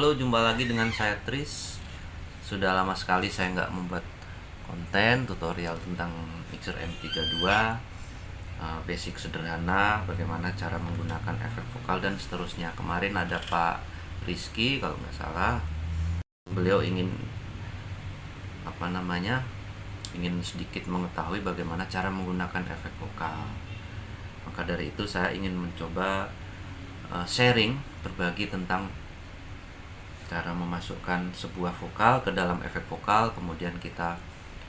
Halo, jumpa lagi dengan saya Tris. Sudah lama sekali saya nggak membuat konten tutorial tentang mixer M32, basic sederhana, bagaimana cara menggunakan efek vokal dan seterusnya. Kemarin ada Pak Rizky kalau nggak salah, beliau ingin ingin sedikit mengetahui bagaimana cara menggunakan efek vokal. Maka dari itu saya ingin mencoba sharing, berbagi tentang cara memasukkan sebuah vokal ke dalam efek vokal. Kemudian kita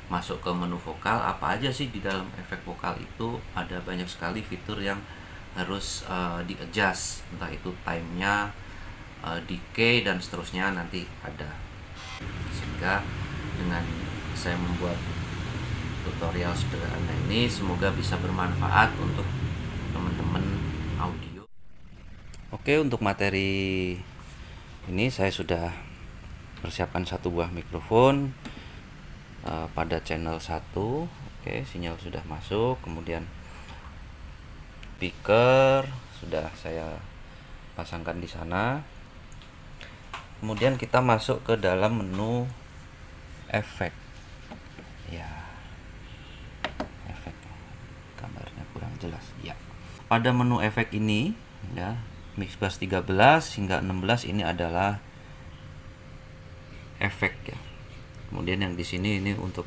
masuk ke menu vokal, apa aja sih di dalam efek vokal itu. Ada banyak sekali fitur yang harus di-adjust, entah itu time-nya, decay dan seterusnya nanti ada. Sehingga dengan saya membuat tutorial sederhana ini, semoga bisa bermanfaat untuk teman-teman audio. Oke, untuk materi ini saya sudah persiapkan satu buah mikrofon pada channel 1. Oke, sinyal sudah masuk. Kemudian speaker sudah saya pasangkan di sana. Kemudian kita masuk ke dalam menu efek. Ya, efek. Gambarnya kurang jelas. Ya. Pada menu efek ini, ya, mix bass 13 hingga 16 ini adalah efek ya. Kemudian yang di sini ini untuk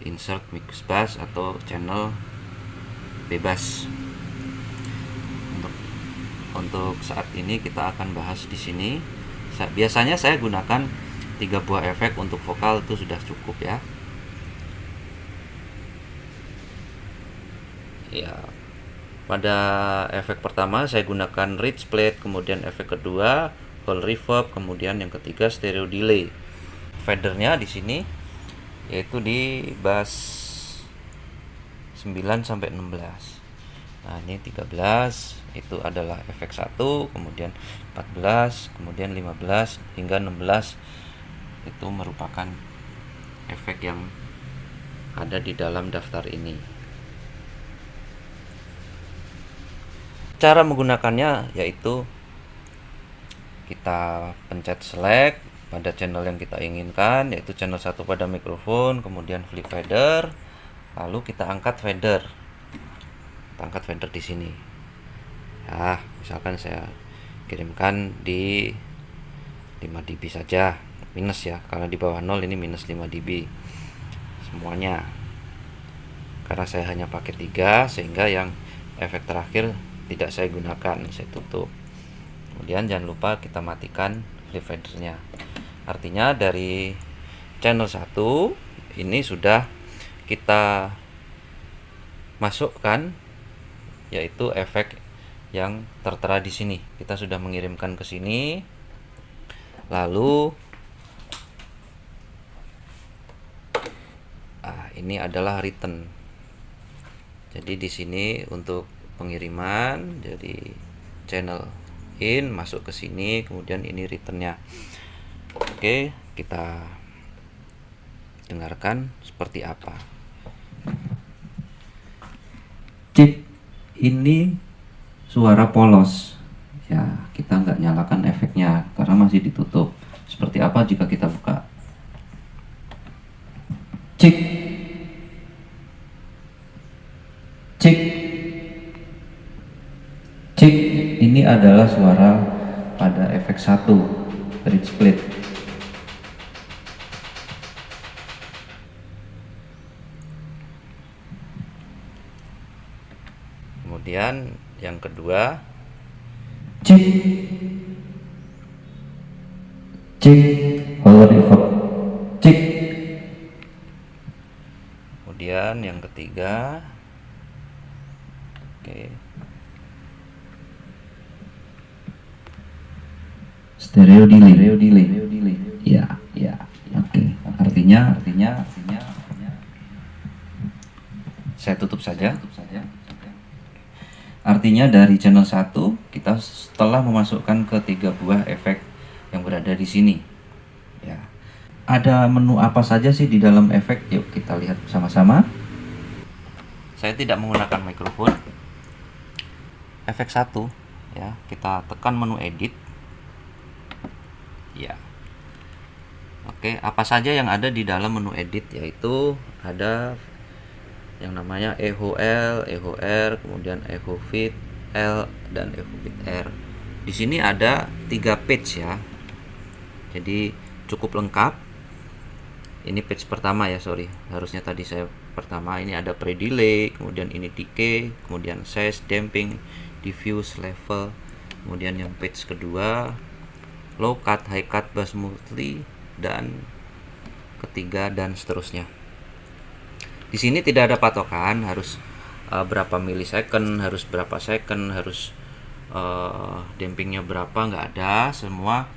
insert mix bass atau channel bebas. Untuk saat ini kita akan bahas di sini. Biasanya saya gunakan 3 buah efek untuk vokal, itu sudah cukup ya. Ya. Pada efek pertama saya gunakan ridge plate, kemudian efek kedua whole reverb, kemudian yang ketiga stereo delay. Fadernya di sini yaitu di bass 9 sampai 16. Nah, ini 13 itu adalah efek 1, kemudian 14, kemudian 15 hingga 16 itu merupakan efek yang ada di dalam daftar ini. Cara menggunakannya yaitu kita pencet select pada channel yang kita inginkan, yaitu channel 1 pada mikrofon, kemudian flip fader, lalu kita angkat fader. Kita angkat fader di sini. Ya, misalkan saya kirimkan di 5 dB saja, minus ya. Kalau di bawah 0 ini minus 5 dB semuanya. Karena saya hanya pakai 3 sehingga yang efek terakhir tidak saya gunakan, saya tutup. Kemudian jangan lupa kita matikan flip fadernya. Artinya dari channel 1 ini sudah kita masukkan yaitu efek yang tertera di sini. Kita sudah mengirimkan ke sini. Lalu ini adalah return. Jadi di sini untuk pengiriman, jadi channel in masuk ke sini, kemudian ini returnnya. Oke, kita dengarkan seperti apa. Cik, ini suara polos ya, kita nggak nyalakan efeknya karena masih ditutup. Seperti apa jika kita buka? Cik, cik, cik, ini adalah suara pada efek 1 bridge plate. Kemudian yang kedua, cik, cik, whole reverb, cik. Kemudian yang ketiga, oke, stereo delay. Ya, oke. Artinya saya tutup saja. Artinya dari channel 1 kita setelah memasukkan ke 3 buah efek yang berada di sini. Ya. Ada menu apa saja sih di dalam efek? Yuk kita lihat bersama-sama. Saya tidak menggunakan mikrofon. Efek 1 ya, kita tekan menu edit. Ya. Oke, apa saja yang ada di dalam menu edit, yaitu ada yang namanya Echo L, Echo R, kemudian Echo Fit L dan Echo Fit R. Di sini ada 3 page ya. Jadi cukup lengkap. Ini page pertama ya, sorry. Harusnya tadi saya pertama ini ada pre-delay, kemudian ini decay, kemudian size, damping, diffuse, level. Kemudian yang page kedua low cut, high cut, bass multi, dan ketiga dan seterusnya. Di sini tidak ada patokan harus berapa milisecond, harus berapa second, harus dampingnya berapa, nggak ada. Semua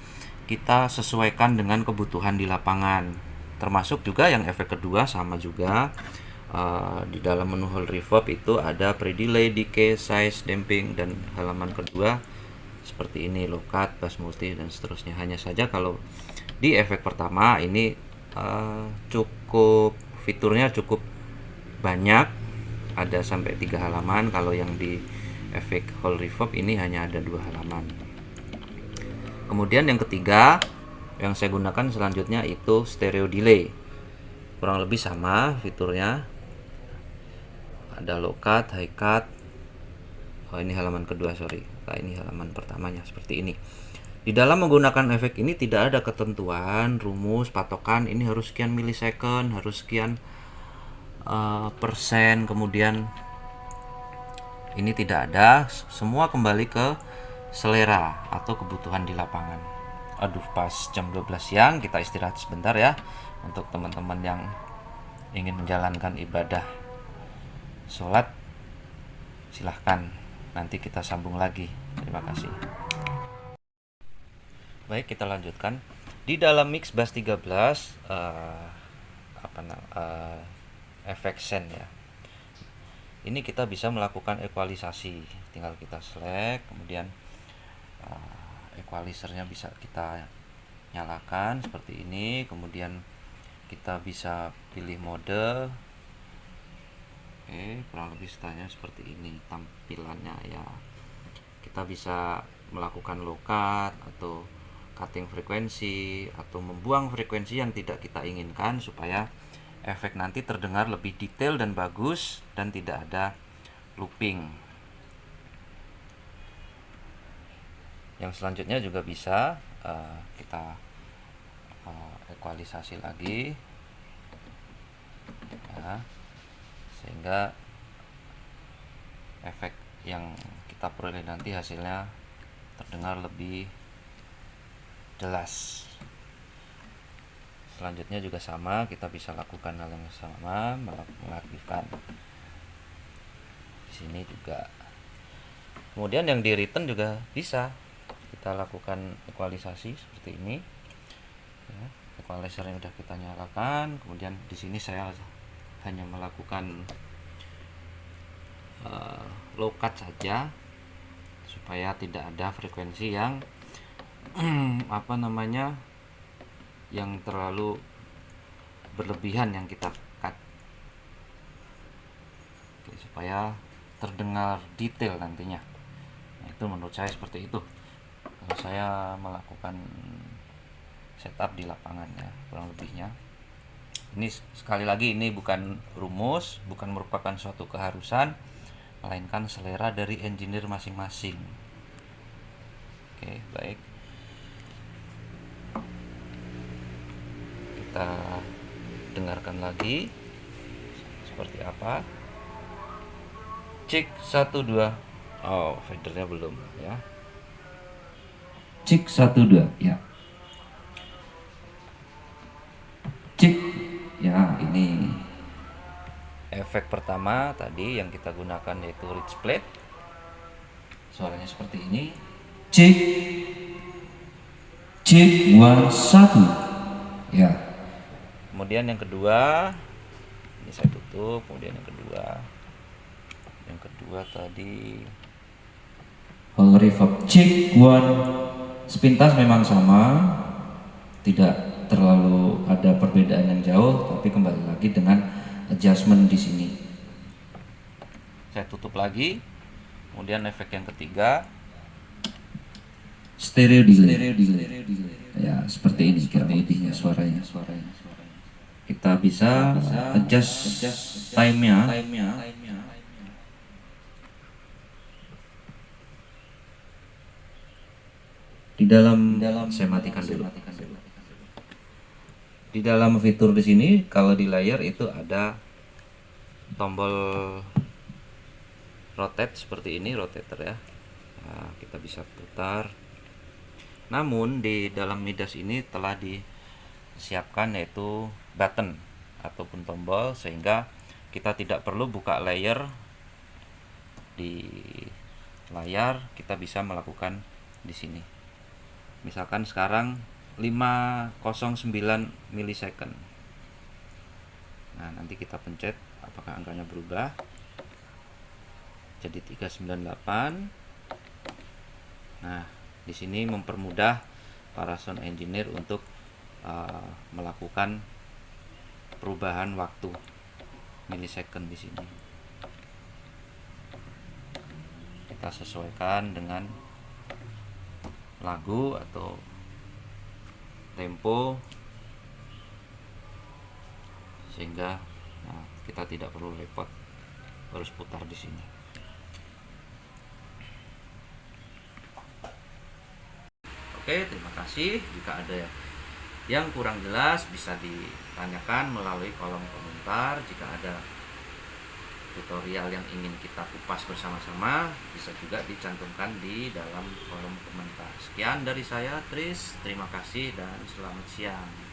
kita sesuaikan dengan kebutuhan di lapangan. Termasuk juga yang efek kedua sama juga. Di dalam menu whole reverb itu ada pre-delay, decay, size, damping, dan halaman kedua seperti ini, low cut, bass multi, dan seterusnya. Hanya saja kalau di efek pertama ini cukup fiturnya cukup banyak, ada sampai 3 halaman. Kalau yang di efek whole reverb ini hanya ada 2 halaman. Kemudian yang ketiga yang saya gunakan selanjutnya itu stereo delay. Kurang lebih sama fiturnya. Ada low cut, high cut. Oh, ini halaman kedua, sorry. Nah, ini halaman pertamanya seperti ini. Di dalam menggunakan efek ini tidak ada ketentuan, rumus, patokan ini harus sekian milisecond, harus sekian persen, kemudian ini tidak ada. Semua kembali ke selera atau kebutuhan di lapangan. Aduh, pas jam 12 siang, kita istirahat sebentar ya. Untuk teman-teman yang ingin menjalankan ibadah sholat, silahkan, nanti kita sambung lagi. Terima kasih. Baik, kita lanjutkan. Di dalam mix bass 13 efek send ya. Ini kita bisa melakukan ekualisasi. Tinggal kita select, kemudian equalizernya bisa kita nyalakan seperti ini. Kemudian kita bisa pilih mode. Oke, kurang lebih stylenya seperti ini tampilannya ya. Kita bisa melakukan low cut atau cutting frekuensi atau membuang frekuensi yang tidak kita inginkan supaya efek nanti terdengar lebih detail dan bagus dan tidak ada looping. Yang selanjutnya juga bisa kita ekualisasi lagi ya, sehingga efek yang kita peroleh nanti hasilnya terdengar lebih jelas. Selanjutnya juga sama, kita bisa lakukan hal yang sama, mengaktifkan di sini juga. Kemudian yang di return juga bisa kita lakukan ekualisasi seperti ini ya, equalizer yang sudah kita nyalakan. Kemudian di sini saya hanya melakukan low cut saja supaya tidak ada frekuensi yang yang terlalu berlebihan yang kita cut. Oke, supaya terdengar detail nantinya. Nah, itu menurut saya seperti itu kalau saya melakukan setup di lapangan ya, kurang lebihnya. Ini sekali lagi, ini bukan rumus, bukan merupakan suatu keharusan, melainkan selera dari engineer masing-masing. Oke, baik. Kita dengarkan lagi seperti apa. Cek 1 2. Oh, fadernya belum ya. Cek 1 2 ya. Cek ya, ini efek pertama tadi yang kita gunakan yaitu ridge plate. Suaranya seperti ini. Cek 1 1 ya. Kemudian yang kedua, ini saya tutup. Kemudian yang kedua tadi whole reverb cek 1. Sepintas memang sama, tidak terlalu ada perbedaan yang jauh, tapi kembali lagi dengan adjustment di sini. Saya tutup lagi. Kemudian efek yang ketiga stereo delay. Ya, seperti ini kira lebihnya suaranya. Kita bisa adjust time-nya. Di dalam saya matikan dulu. Di dalam fitur di sini kalau di layar itu ada tombol rotate seperti ini, rotator ya. Nah, kita bisa putar. Namun di dalam Midas ini telah disiapkan yaitu button ataupun tombol, sehingga kita tidak perlu buka layer di layar, kita bisa melakukan di sini. Misalkan sekarang 509 milisecond. Nah, nanti kita pencet apakah angkanya berubah jadi 398. Nah, di sini mempermudah para sound engineer untuk melakukan perubahan waktu milisecond di sini. Kita sesuaikan dengan lagu atau tempo, sehingga kita tidak perlu repot harus putar di sini. Oke, terima kasih. Jika ada yang kurang jelas bisa ditanyakan melalui kolom komentar. Jika ada tutorial yang ingin kita kupas bersama-sama, bisa juga dicantumkan di dalam kolom komentar. Sekian dari saya, Tris. Terima kasih dan selamat siang.